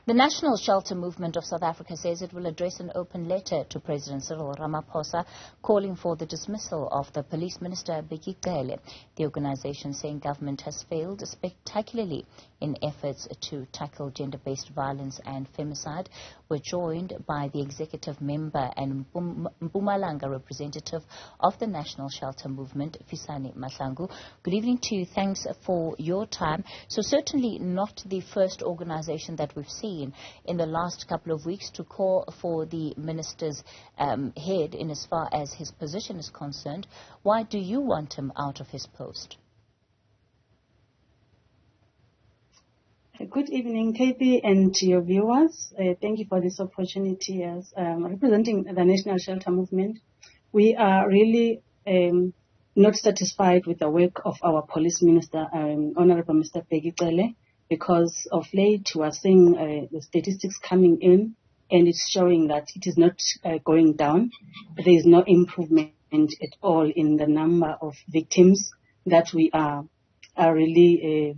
The National Shelter Movement of South Africa says it will address an open letter to President Cyril Ramaphosa calling for the dismissal of the Police Minister Bheki Cele. The organization saying government has failed spectacularly in efforts to tackle gender-based violence and femicide. We're joined by the executive member and Mpumalanga representative of the National Shelter Movement, Fisani Mahlangu. Good evening to you. Thanks for your time. So certainly not the first organization that we've seen in the last couple of weeks to call for the minister's head in as far as his position is concerned. Why do you want him out of his post? Good evening, KP, and to your viewers. Thank you for this opportunity as representing the National Shelter Movement. We are really not satisfied with the work of our Police Minister, Honorable Mr. Bheki Cele, because of late we are seeing the statistics coming in and it's showing that it is not going down. There is no improvement at all in the number of victims that we are really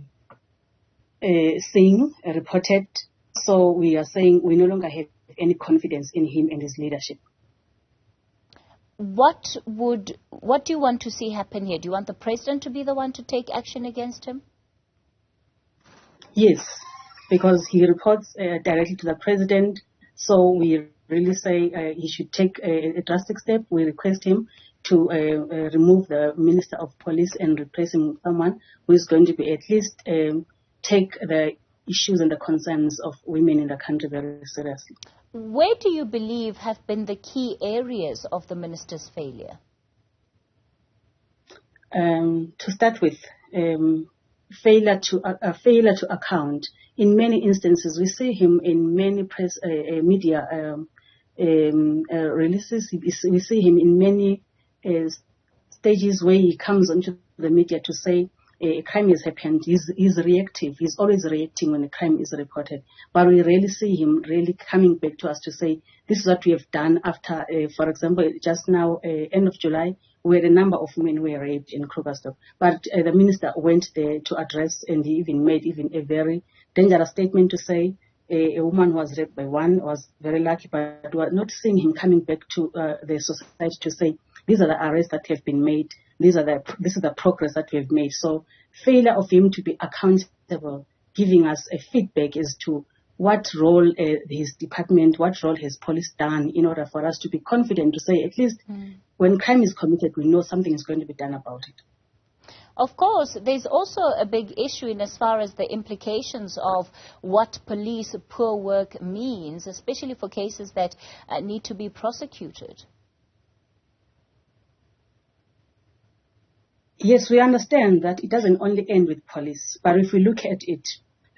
seeing reported. So we are saying we no longer have any confidence in him and his leadership. What do you want to see happen here? Do you want the president to be the one to take action against him? Yes, because he reports directly to the president. So we really say he should take a drastic step. We request him to remove the Minister of Police and replace him with someone who is going to be at least take the issues and the concerns of women in the country very seriously. Where do you believe have been the key areas of the minister's failure? To start with, failure to account. In many instances, we see him in many press media releases. We see him in many stages where he comes onto the media to say a crime has happened. He's reactive. He's always reacting when a crime is reported. But we rarely see him really coming back to us to say, this is what we have done after, for example, just now, end of July, where a number of women were raped in Krugersdorp. But the minister went there to address, and he even made a very dangerous statement to say a woman was raped by one, was very lucky, but we are not seeing him coming back to the society to say, these are the arrests that have been made. This is the progress that we have made. So failure of him to be accountable, giving us a feedback as to what role his department, what role has police done in order for us to be confident to say at least when crime is committed, we know something is going to be done about it. Of course, there's also a big issue in as far as the implications of what police poor work means, especially for cases that need to be prosecuted. Yes, we understand that it doesn't only end with police, but if we look at it,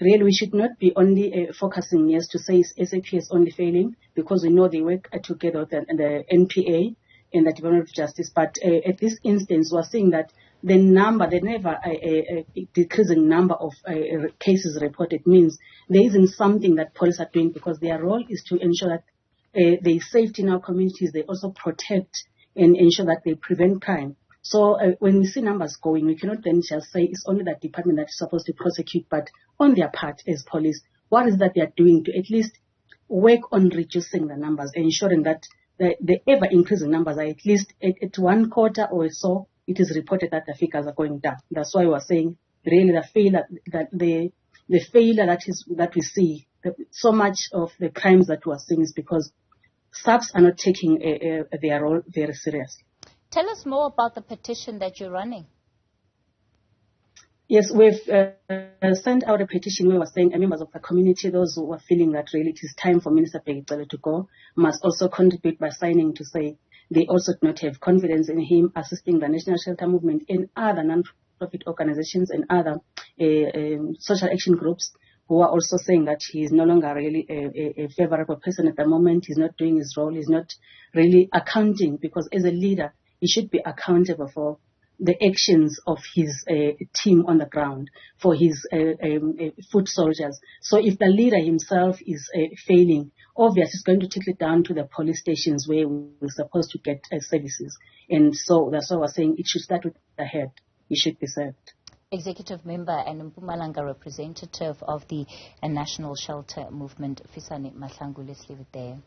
really we should not be only focusing, yes, to say SAP is only failing, because we know they work together with the NPA and the Department of Justice, but at this instance we're seeing that the never decreasing number of cases reported means there isn't something that police are doing, because their role is to ensure that there is safety in our communities. They also protect and ensure that they prevent crime. So when we see numbers going, we cannot then just say it's only that department that is supposed to prosecute, but on their part as police, what is that they are doing to at least work on reducing the numbers, ensuring that the ever-increasing numbers are at least at 1 quarter or so, it is reported that the figures are going down. That's why we're saying really the failure that we see, so much of the crimes that we're seeing is because SAPs are not taking their role very seriously. Tell us more about the petition that you're running. Yes, we've sent out a petition where we're saying members of the community, those who are feeling that really it is time for Minister Bheki Cele to go, must also contribute by signing to say they also do not have confidence in him assisting the National Shelter Movement and other non-profit organizations and other social action groups who are also saying that he is no longer really a favorable person at the moment. He's not doing his role. He's not really accounting, because as a leader, he should be accountable for the actions of his team on the ground, for his foot soldiers. So if the leader himself is failing, obviously it's going to trickle down to the police stations where we're supposed to get services. And so that's why we're saying it should start with the head. He should be served. Executive Member and Mpumalanga representative of the National Shelter Movement, Fisani Mahlangu. Let's leave it there.